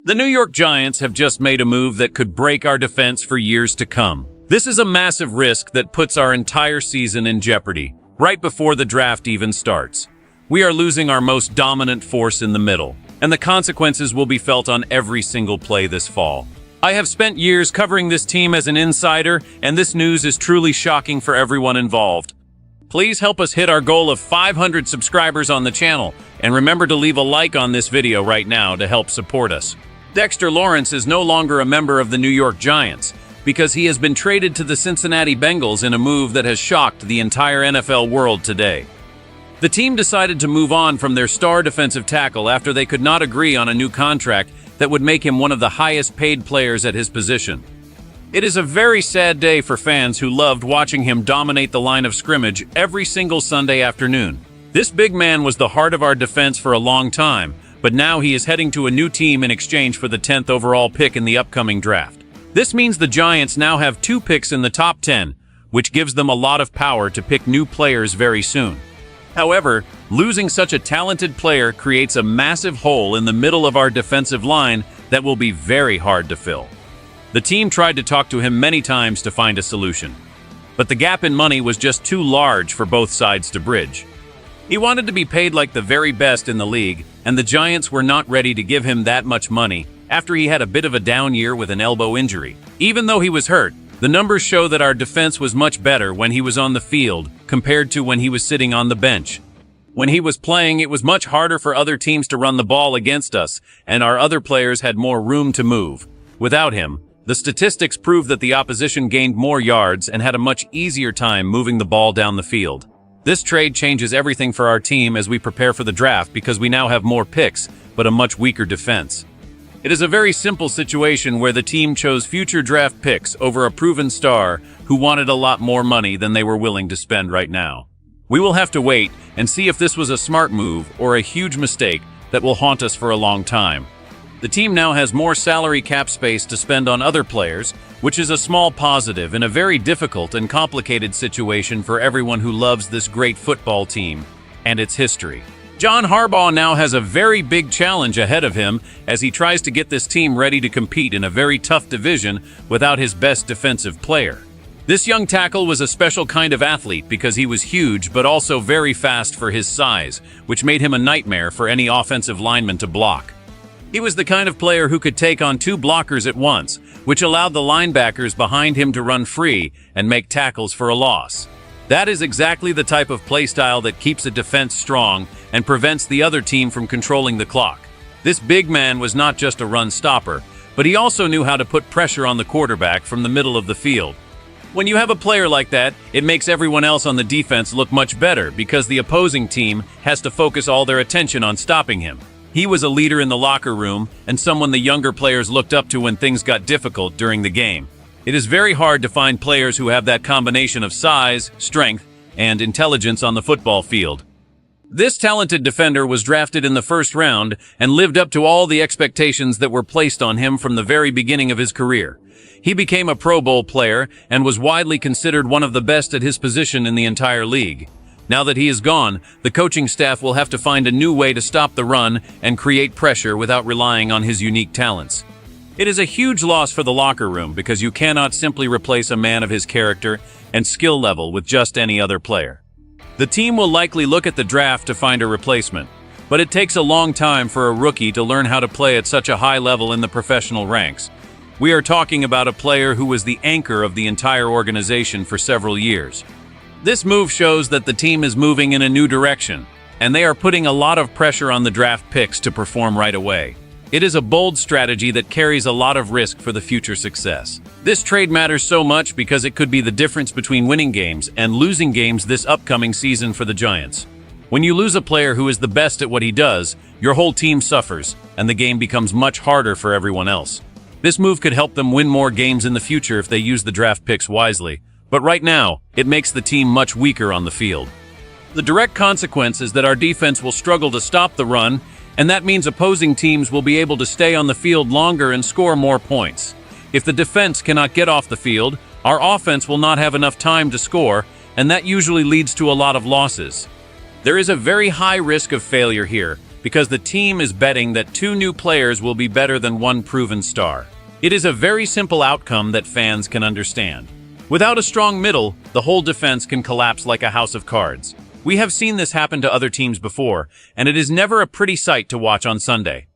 The New York Giants have just made a move that could break our defense for years to come. This is a massive risk that puts our entire season in jeopardy, right before the draft even starts. We are losing our most dominant force in the middle, and the consequences will be felt on every single play this fall. I have spent years covering this team as an insider, and this news is truly shocking for everyone involved. Please help us hit our goal of 500 subscribers on the channel, and remember to leave a like on this video right now to help support us. Dexter Lawrence is no longer a member of the New York Giants because he has been traded to the Cincinnati Bengals in a move that has shocked the entire NFL world today. The team decided to move on from their star defensive tackle after they could not agree on a new contract that would make him one of the highest paid players at his position. It is a very sad day for fans who loved watching him dominate the line of scrimmage every single Sunday afternoon. This big man was the heart of our defense for a long time, but now he is heading to a new team in exchange for the 10th overall pick in the upcoming draft. This means the Giants now have 2 picks in the top 10, which gives them a lot of power to pick new players very soon. However, losing such a talented player creates a massive hole in the middle of our defensive line that will be very hard to fill. The team tried to talk to him many times to find a solution, but the gap in money was just too large for both sides to bridge. He wanted to be paid like the very best in the league, and the Giants were not ready to give him that much money after he had a bit of a down year with an elbow injury. Even though he was hurt, the numbers show that our defense was much better when he was on the field compared to when he was sitting on the bench. When he was playing, it was much harder for other teams to run the ball against us, and our other players had more room to move. Without him, the statistics prove that the opposition gained more yards and had a much easier time moving the ball down the field. This trade changes everything for our team as we prepare for the draft because we now have more picks, but a much weaker defense. It is a very simple situation where the team chose future draft picks over a proven star who wanted a lot more money than they were willing to spend right now. We will have to wait and see if this was a smart move or a huge mistake that will haunt us for a long time. The team now has more salary cap space to spend on other players, which is a small positive in a very difficult and complicated situation for everyone who loves this great football team and its history. John Harbaugh now has a very big challenge ahead of him as he tries to get this team ready to compete in a very tough division without his best defensive player. This young tackle was a special kind of athlete because he was huge but also very fast for his size, which made him a nightmare for any offensive lineman to block. He was the kind of player who could take on 2 blockers at once, which allowed the linebackers behind him to run free and make tackles for a loss. That is exactly the type of play style that keeps a defense strong and prevents the other team from controlling the clock. This big man was not just a run stopper, but he also knew how to put pressure on the quarterback from the middle of the field. When you have a player like that, it makes everyone else on the defense look much better because the opposing team has to focus all their attention on stopping him. He was a leader in the locker room and someone the younger players looked up to when things got difficult during the game. It is very hard to find players who have that combination of size, strength, and intelligence on the football field. This talented defender was drafted in the first round and lived up to all the expectations that were placed on him from the very beginning of his career. He became a Pro Bowl player and was widely considered one of the best at his position in the entire league. Now that he is gone, the coaching staff will have to find a new way to stop the run and create pressure without relying on his unique talents. It is a huge loss for the locker room because you cannot simply replace a man of his character and skill level with just any other player. The team will likely look at the draft to find a replacement, but it takes a long time for a rookie to learn how to play at such a high level in the professional ranks. We are talking about a player who was the anchor of the entire organization for several years. This move shows that the team is moving in a new direction, and they are putting a lot of pressure on the draft picks to perform right away. It is a bold strategy that carries a lot of risk for the future success. This trade matters so much because it could be the difference between winning games and losing games this upcoming season for the Giants. When you lose a player who is the best at what he does, your whole team suffers, and the game becomes much harder for everyone else. This move could help them win more games in the future if they use the draft picks wisely. But right now, it makes the team much weaker on the field. The direct consequence is that our defense will struggle to stop the run, and that means opposing teams will be able to stay on the field longer and score more points. If the defense cannot get off the field, our offense will not have enough time to score, and that usually leads to a lot of losses. There is a very high risk of failure here, because the team is betting that 2 new players will be better than 1 proven star. It is a very simple outcome that fans can understand. Without a strong middle, the whole defense can collapse like a house of cards. We have seen this happen to other teams before, and it is never a pretty sight to watch on Sunday.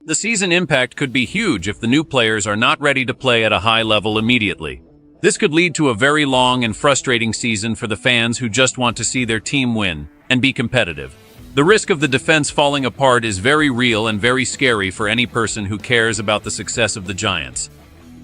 The season impact could be huge if the new players are not ready to play at a high level immediately. This could lead to a very long and frustrating season for the fans who just want to see their team win and be competitive. The risk of the defense falling apart is very real and very scary for any person who cares about the success of the Giants.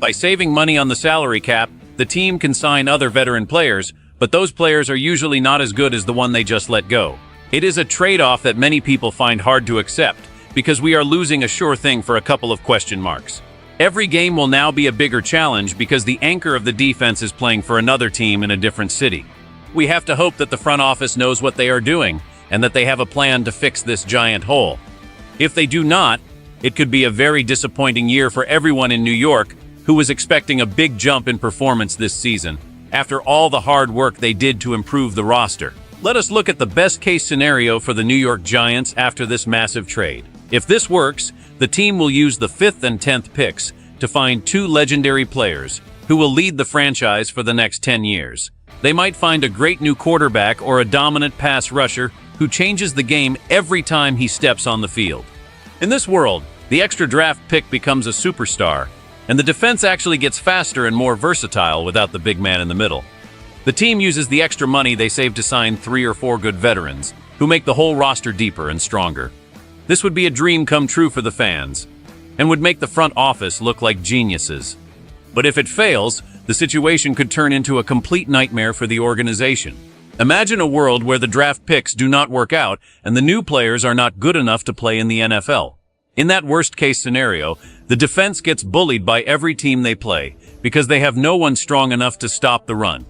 By saving money on the salary cap, the team can sign other veteran players, but those players are usually not as good as the one they just let go. It is a trade-off that many people find hard to accept, because we are losing a sure thing for a couple of question marks. Every game will now be a bigger challenge because the anchor of the defense is playing for another team in a different city. We have to hope that the front office knows what they are doing and that they have a plan to fix this giant hole. If they do not, it could be a very disappointing year for everyone in New York who was expecting a big jump in performance this season, after all the hard work they did to improve the roster. Let us look at the best-case scenario for the New York Giants after this massive trade. If this works, the team will use the 5th and 10th picks to find 2 legendary players who will lead the franchise for the next 10 years. They might find a great new quarterback or a dominant pass rusher who changes the game every time he steps on the field. In this world, the extra draft pick becomes a superstar, and the defense actually gets faster and more versatile without the big man in the middle. The team uses the extra money they save to sign 3 or 4 good veterans who make the whole roster deeper and stronger. This would be a dream come true for the fans, and would make the front office look like geniuses. But if it fails, the situation could turn into a complete nightmare for the organization. Imagine a world where the draft picks do not work out and the new players are not good enough to play in the NFL. In that worst-case scenario, the defense gets bullied by every team they play because they have no one strong enough to stop the run.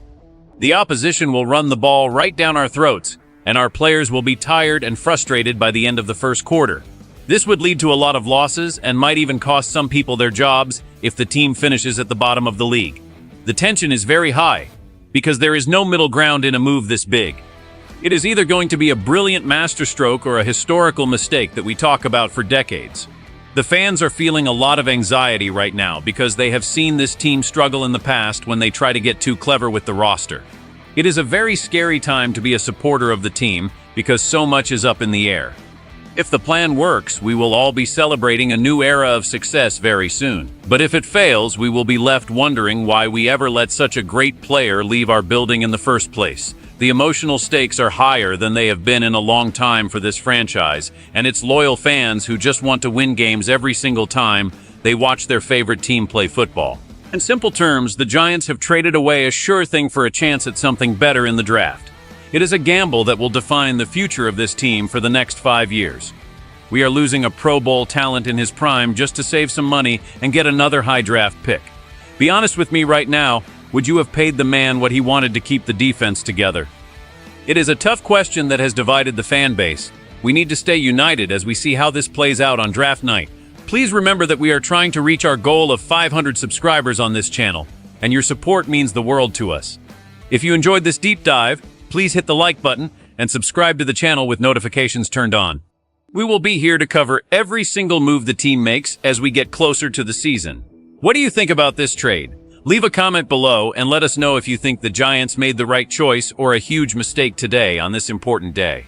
The opposition will run the ball right down our throats, and our players will be tired and frustrated by the end of the first quarter. This would lead to a lot of losses and might even cost some people their jobs if the team finishes at the bottom of the league. The tension is very high because there is no middle ground in a move this big. It is either going to be a brilliant masterstroke or a historical mistake that we talk about for decades. The fans are feeling a lot of anxiety right now because they have seen this team struggle in the past when they try to get too clever with the roster. It is a very scary time to be a supporter of the team because so much is up in the air. If the plan works, we will all be celebrating a new era of success very soon. But if it fails, we will be left wondering why we ever let such a great player leave our building in the first place. The emotional stakes are higher than they have been in a long time for this franchise, and its loyal fans who just want to win games every single time they watch their favorite team play football. In simple terms, the Giants have traded away a sure thing for a chance at something better in the draft. It is a gamble that will define the future of this team for the next 5 years. We are losing a Pro Bowl talent in his prime just to save some money and get another high draft pick. Be honest with me right now, would you have paid the man what he wanted to keep the defense together? It is a tough question that has divided the fan base. We need to stay united as we see how this plays out on draft night. Please remember that we are trying to reach our goal of 500 subscribers on this channel, and your support means the world to us. If you enjoyed this deep dive, please hit the like button and subscribe to the channel with notifications turned on. We will be here to cover every single move the team makes as we get closer to the season. What do you think about this trade? Leave a comment below and let us know if you think the Giants made the right choice or a huge mistake today on this important day.